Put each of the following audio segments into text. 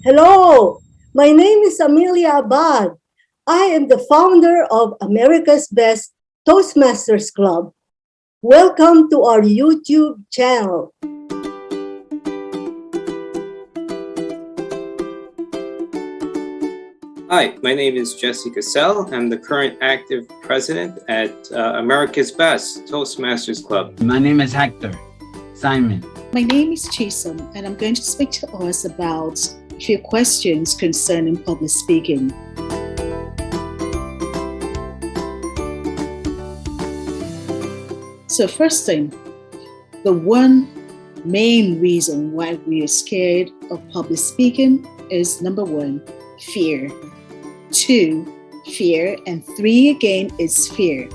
Hello, my name is Amelia Abad. I am the founder of America's Best Toastmasters Club. Welcome to our YouTube channel. Hi, my name is Jesse Cassell. I'm the current active president at America's Best Toastmasters Club. My name is Hector Simon. My name is Chisom, and I'm going to speak to us about a few questions concerning public speaking. So first thing, the one main reason why we are scared of public speaking is number one, fear. Two, fear. And three again is fear.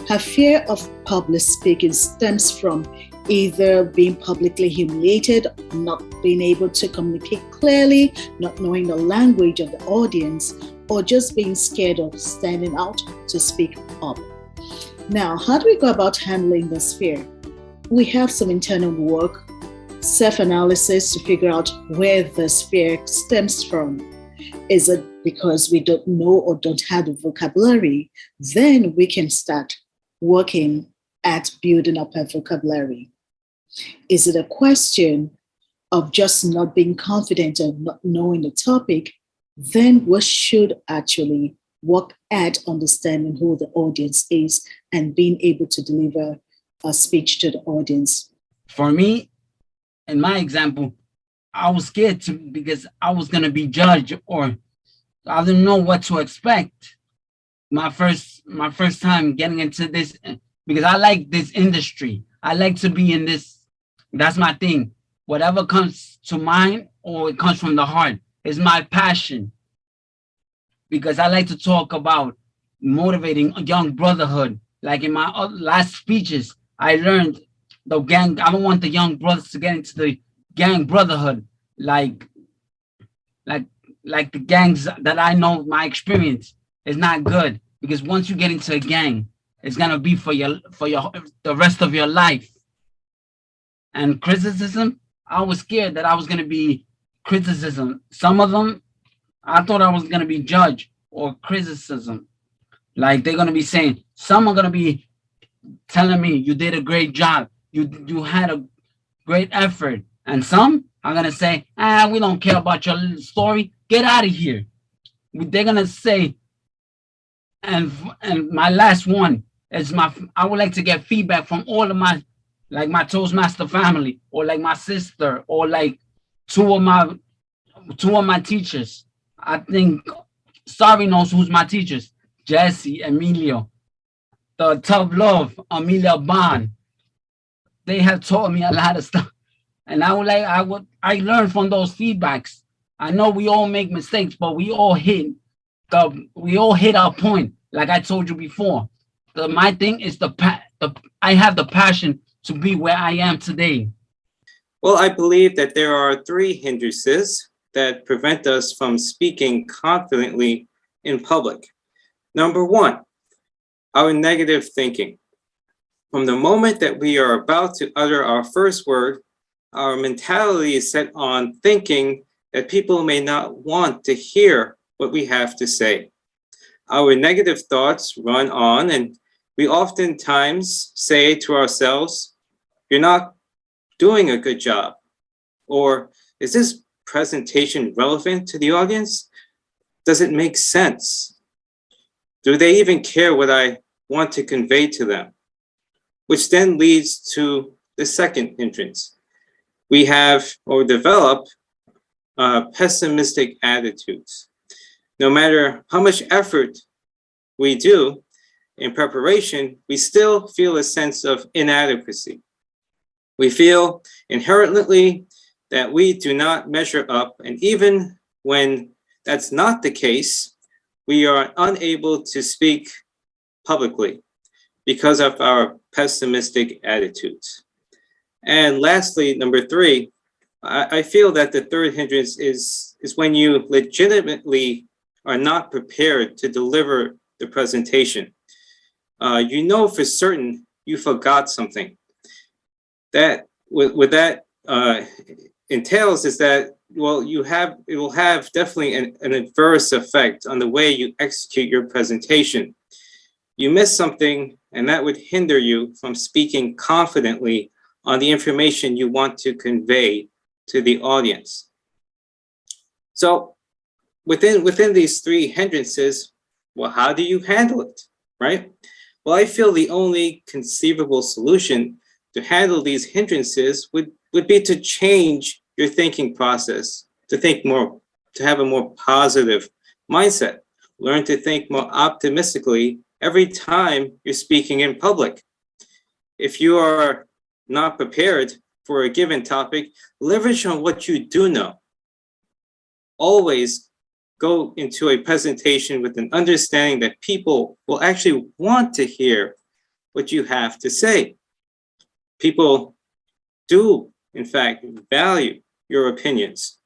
Her fear of public speaking stems from either being publicly humiliated, not being able to communicate clearly, not knowing the language of the audience, or just being scared of standing out to speak up. Now, how do we go about handling this fear? We have some internal work, self-analysis to figure out where this fear stems from. Is it because we don't know or don't have the vocabulary? Then we can start working at building up our vocabulary. Is it a question of just not being confident or not knowing the topic? Then we should actually work at understanding who the audience is and being able to deliver a speech to the audience. For me, in my example, I was scared because I was going to be judged, or I didn't know what to expect. My first time getting into this, because I like this industry. I like to be in this. That's my thing. Whatever comes to mind or it comes from the heart is my passion. Because I like to talk about motivating a young brotherhood. Like in my last speeches, I learned the gang. I don't want the young brothers to get into the gang brotherhood, like the gangs that I know. My experience is not good, because once you get into a gang, it's gonna be for the rest of your life. And criticism, I was scared that I was gonna be criticism. Some of them, I thought I was gonna be judged or criticism. Like they're gonna be saying, some are gonna be telling me you did a great job, you had a great effort, and some are gonna say, we don't care about your story, get out of here. They're gonna say, and my last one is I would like to get feedback from all of my Toastmaster family, or like my sister, or like two of my teachers. I think Sorry knows who's my teachers. Jesse, Emilio, the tough love, Amelia Bond. They have taught me a lot of stuff. And I learned from those feedbacks. I know we all make mistakes, but we all hit our point. Like I told you before, my thing is I have the passion to be where I am today. Well, I believe that there are three hindrances that prevent us from speaking confidently in public. Number one, our negative thinking. From the moment that we are about to utter our first word, our mentality is set on thinking that people may not want to hear what we have to say. Our negative thoughts run on, and we oftentimes say to ourselves, "You're not doing a good job," or "Is this presentation relevant to the audience? Does it make sense? Do they even care what I want to convey to them?" Which then leads to the second hindrance. We have or develop pessimistic attitudes. No matter how much effort we do in preparation, we still feel a sense of inadequacy. We feel inherently that we do not measure up, and even when that's not the case, we are unable to speak publicly because of our pessimistic attitudes. And lastly, number three, I feel that the third hindrance is when you legitimately are not prepared to deliver the presentation. you know for certain you forgot something. That what that entails is that, well, it will have definitely an adverse effect on the way you execute your presentation. You miss something, and that would hinder you from speaking confidently on the information you want to convey to the audience. So within these three hindrances, well, how do you handle it, right? Well, I feel the only conceivable solution to handle these hindrances would be to change your thinking process, to have a more positive mindset. Learn to think more optimistically every time you're speaking in public. If you are not prepared for a given topic, leverage on what you do know. Always go into a presentation with an understanding that people will actually want to hear what you have to say. People do, in fact, value your opinions.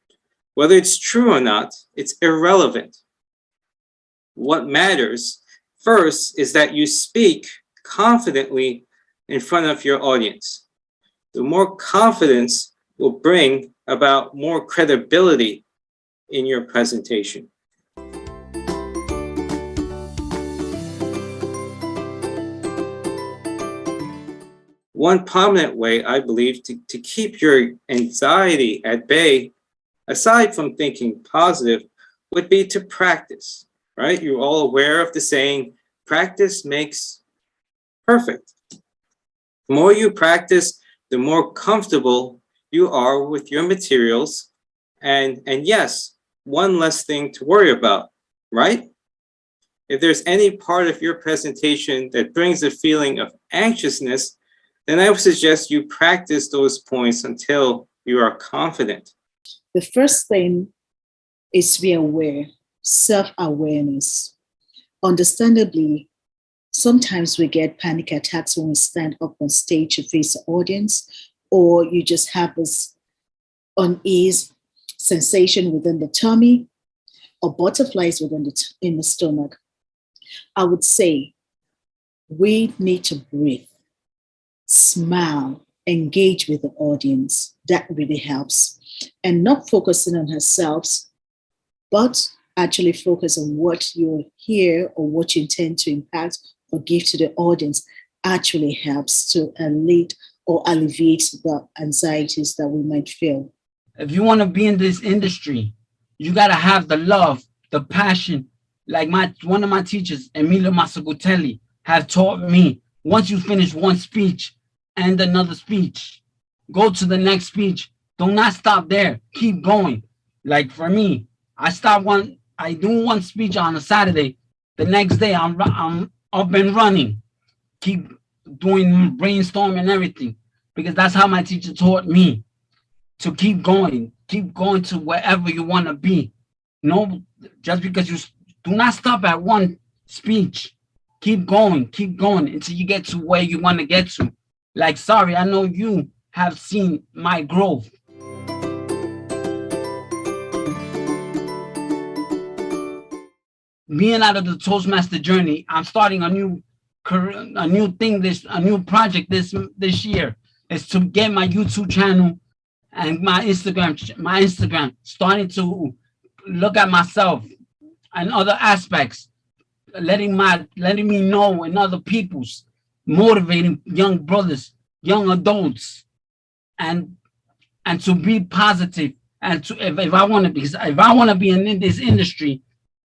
Whether it's true or not, it's irrelevant. What matters first is that you speak confidently in front of your audience. The more confidence will bring about more credibility in your presentation. One prominent way, I believe, to keep your anxiety at bay, aside from thinking positive, would be to practice, right? You're all aware of the saying, practice makes perfect. The more you practice, the more comfortable you are with your materials. And yes, one less thing to worry about, right? If there's any part of your presentation that brings a feeling of anxiousness, then I would suggest you practice those points until you are confident. The first thing is to be aware, self-awareness. Understandably, sometimes we get panic attacks when we stand up on stage to face the audience, or you just have this unease sensation within the tummy or butterflies in the stomach. I would say we need to breathe, smile, engage with the audience. That really helps. And not focusing on ourselves, but actually focus on what you hear or what you intend to impact or give to the audience actually helps to alleviate the anxieties that we might feel. If you want to be in this industry, you got to have the love, the passion. Like one of my teachers, Emilio Massagutelli, have taught me, once you finish one speech and another speech, go to the next speech. Do not stop there. Keep going. Like for me, I do one speech on a Saturday. The next day, I'm up and running. Keep doing brainstorming and everything, because that's how my teacher taught me to keep going to wherever you want to be. No, just because you do not stop at one speech. Keep going until you get to where you want to get to. Like, sorry, I know you have seen my growth. Being out of the Toastmaster journey, I'm starting a new project this year, is to get my YouTube channel and my Instagram starting to look at myself and other aspects, letting me know and other people's, motivating young brothers, young adults, and to be positive. And to if I want to be in this industry,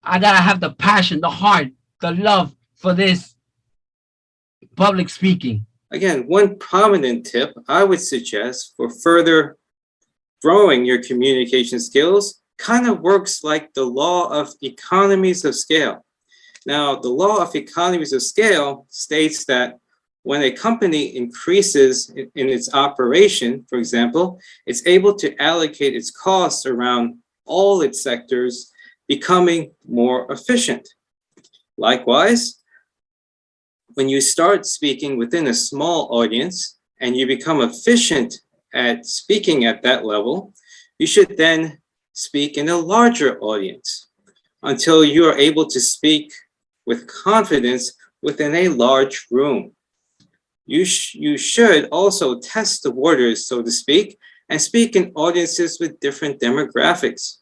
I gotta have the passion, the heart, the love for this public speaking. Again, one prominent tip I would suggest for further growing your communication skills kind of works like the law of economies of scale. Now, the law of economies of scale states that when a company increases in its operation, for example, it's able to allocate its costs around all its sectors, becoming more efficient. Likewise, when you start speaking within a small audience and you become efficient at speaking at that level, you should then speak in a larger audience until you are able to speak with confidence within a large room. You should also test the waters, so to speak, and speak in audiences with different demographics.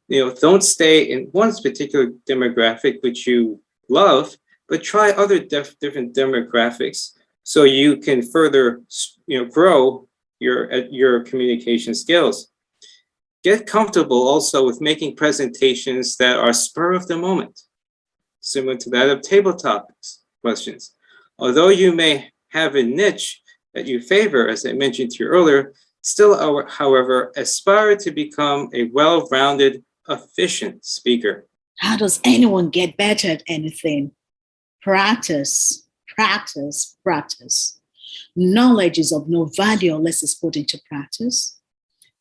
Don't stay in one particular demographic which you love, but try other different demographics so you can further, grow your communication skills. Get comfortable also with making presentations that are spur of the moment, similar to that of table topics questions. Although you may have a niche that you favor, as I mentioned to you earlier, still, however, aspire to become a well-rounded, efficient speaker. How does anyone get better at anything? Practice, practice, practice. Knowledge is of no value unless it's put into practice.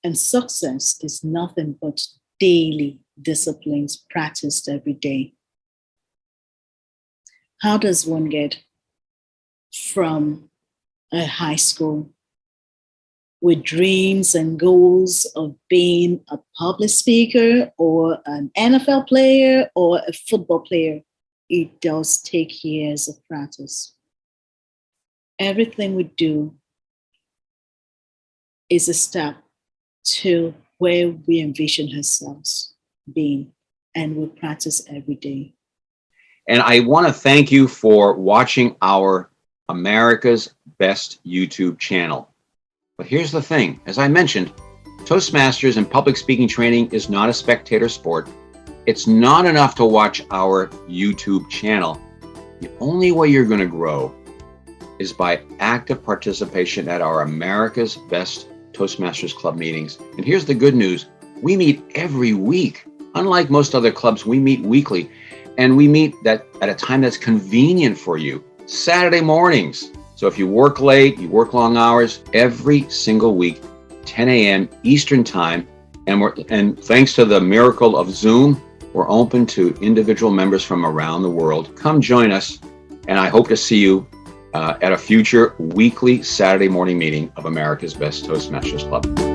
And success is nothing but daily disciplines practiced every day. How does one get from a high school with dreams and goals of being a public speaker or an NFL player or a football player? It does take years of practice. Everything we do is a step to where we envision ourselves being, and we practice every day. And I want to thank you for watching our America's Best YouTube channel. But here's the thing, as I mentioned, Toastmasters and public speaking training is not a spectator sport. It's not enough to watch our YouTube channel. The only way you're going to grow is by active participation at our America's Best Toastmasters Club meetings. And here's the good news. We meet every week. Unlike most other clubs, we meet weekly. And we meet that at a time that's convenient for you, Saturday mornings. So if you work late, you work long hours, every single week, 10 a.m. Eastern time. And thanks to the miracle of Zoom, we're open to individual members from around the world. Come join us. And I hope to see you at a future weekly Saturday morning meeting of America's Best Toastmasters Club.